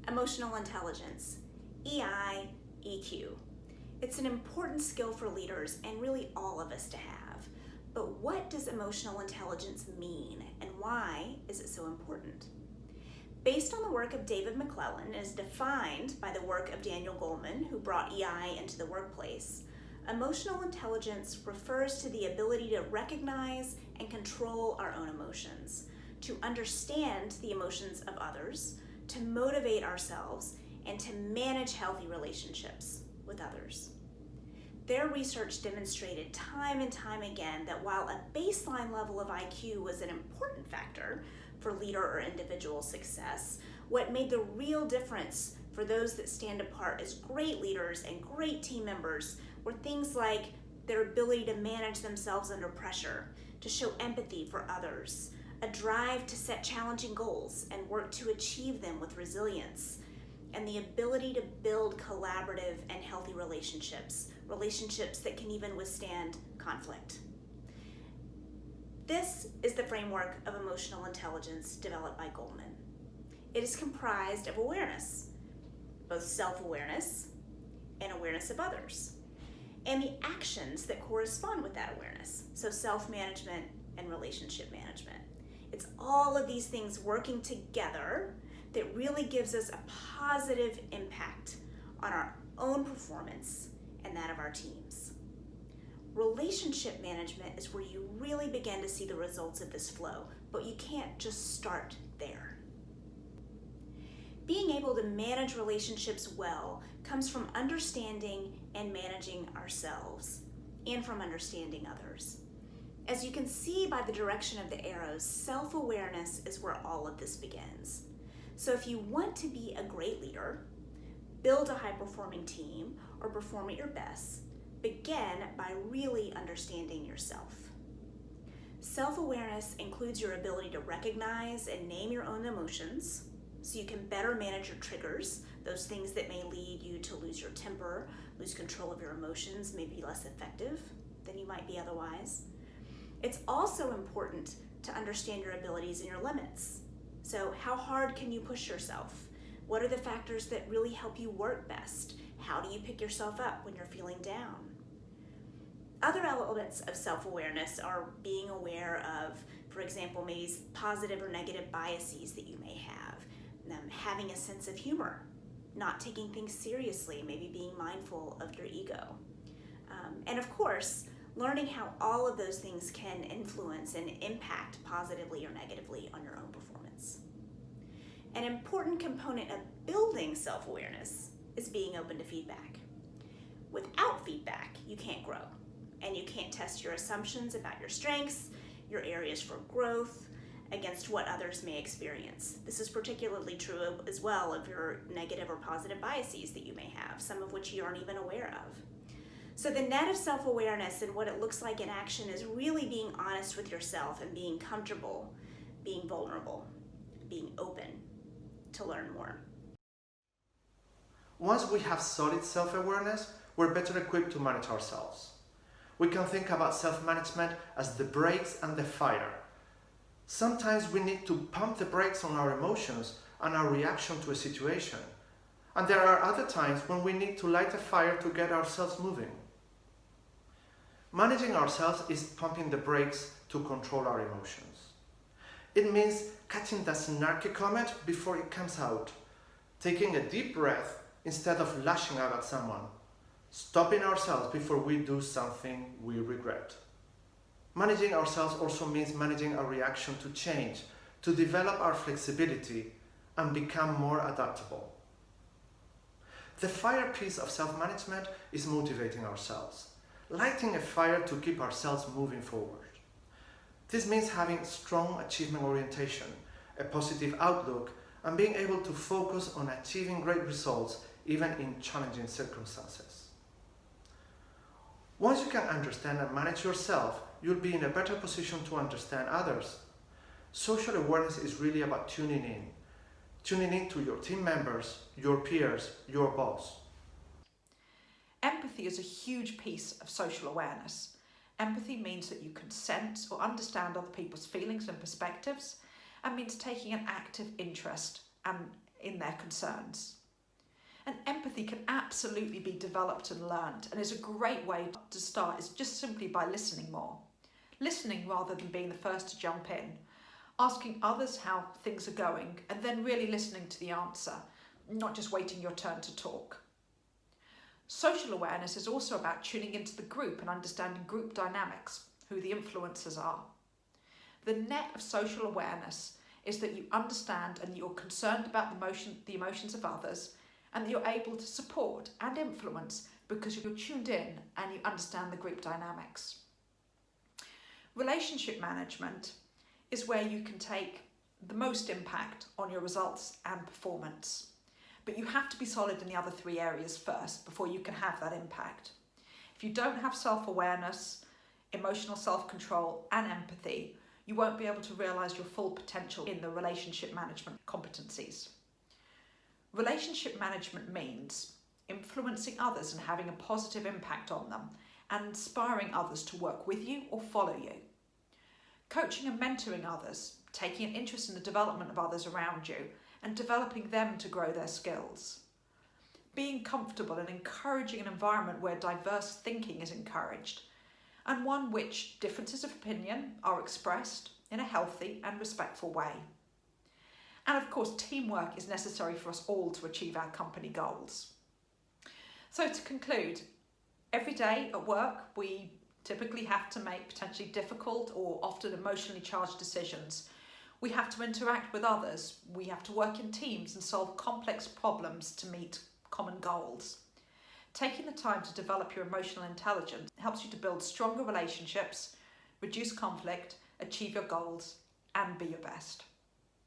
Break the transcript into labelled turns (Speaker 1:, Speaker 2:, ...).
Speaker 1: Emotional intelligence, EI, EQ. It's an important skill for leaders and really all of us to have. But what does emotional intelligence mean and why is it so important? Based on the work of David McClellan and is defined by the work of Daniel Goleman, who brought EI into the workplace, emotional intelligence refers to the ability to recognize and control our own emotions, to understand the emotions of others, to motivate ourselves, and to manage healthy relationships with others. Their research demonstrated time and time again that while a baseline level of IQ was an important factor for leader or individual success, what made the real difference for those that stand apart as great leaders and great team members were things like their ability to manage themselves under pressure, to show empathy for others, a drive to set challenging goals and work to achieve them with resilience, and the ability to build collaborative and healthy relationships that can even withstand conflict. This is the framework of emotional intelligence developed by Goleman. It is comprised of awareness, both self-awareness and awareness of others, and the actions that correspond with that awareness, so self-management and relationship management. It's all of these things working together that really gives us a positive impact on our own performance and that of our teams. Relationship management is where you really begin to see the results of this flow, but you can't just start there. Being able to manage relationships well comes from understanding and managing ourselves and from understanding others. As you can see by the direction of the arrows, self-awareness is where all of this begins. So if you want to be a great leader, build a high-performing team, or perform at your best, begin by really understanding yourself. Self-awareness includes your ability to recognize and name your own emotions so you can better manage your triggers, those things that may lead you to lose your temper, lose control of your emotions, may be less effective than you might be otherwise. It's also important to understand your abilities and your limits. So how hard can you push yourself? What are the factors that really help you work best? How do you pick yourself up when you're feeling down? Other elements of self-awareness are being aware of, for example, maybe positive or negative biases that you may have, having a sense of humor, not taking things seriously, maybe being mindful of your ego. And of course, learning how all of those things can influence and impact positively or negatively on your own performance. An important component of building self-awareness is being open to feedback. Without feedback, you can't grow, and you can't test your assumptions about your strengths, your areas for growth, against what others may experience. This is particularly true as well of your negative or positive biases that you may have, some of which you aren't even aware of. So the net of self-awareness and what it looks like in action is really being honest with yourself and being comfortable, being vulnerable, being open to learn more.
Speaker 2: Once we have solid self-awareness, we're better equipped to manage ourselves. We can think about self-management as the brakes and the fire. Sometimes we need to pump the brakes on our emotions and our reaction to a situation. And there are other times when we need to light a fire to get ourselves moving. Managing ourselves is pumping the brakes to control our emotions. It means catching the snarky comment before it comes out, taking a deep breath instead of lashing out at someone, stopping ourselves before we do something we regret. Managing ourselves also means managing our reaction to change, to develop our flexibility and become more adaptable. The fire piece of self-management is motivating ourselves, lighting a fire to keep ourselves moving forward. This means having strong achievement orientation, a positive outlook, and being able to focus on achieving great results even in challenging circumstances. Once you can understand and manage yourself, you'll be in a better position to understand others. Social awareness is really about tuning in to your team members, your peers, your boss.
Speaker 3: Empathy is a huge piece of social awareness. Empathy means that you can sense or understand other people's feelings and perspectives, and means taking an active interest and in their concerns. And empathy can absolutely be developed and learned, and is a great way to start is just simply by listening more. Listening rather than being the first to jump in, asking others how things are going, and then really listening to the answer, not just waiting your turn to talk. Social awareness is also about tuning into the group and understanding group dynamics, who the influencers are. The net of social awareness is that you understand and you're concerned about the emotions of others, and that you're able to support and influence because you're tuned in and you understand the group dynamics. Relationship management is where you can take the most impact on your results and performance. But you have to be solid in the other 3 areas first before you can have that impact. If you don't have self-awareness, emotional self-control and empathy, you won't be able to realise your full potential in the relationship management competencies. Relationship management means influencing others and having a positive impact on them, and inspiring others to work with you or follow you. Coaching and mentoring others, taking an interest in the development of others around you, and developing them to grow their skills. Being comfortable and encouraging an environment where diverse thinking is encouraged, and one which differences of opinion are expressed in a healthy and respectful way. And of course, teamwork is necessary for us all to achieve our company goals. So to conclude, every day at work, we typically have to make potentially difficult or often emotionally charged decisions. We have to interact with others. We have to work in teams and solve complex problems to meet common goals. Taking the time to develop your emotional intelligence helps you to build stronger relationships, reduce conflict, achieve your goals, and be your best.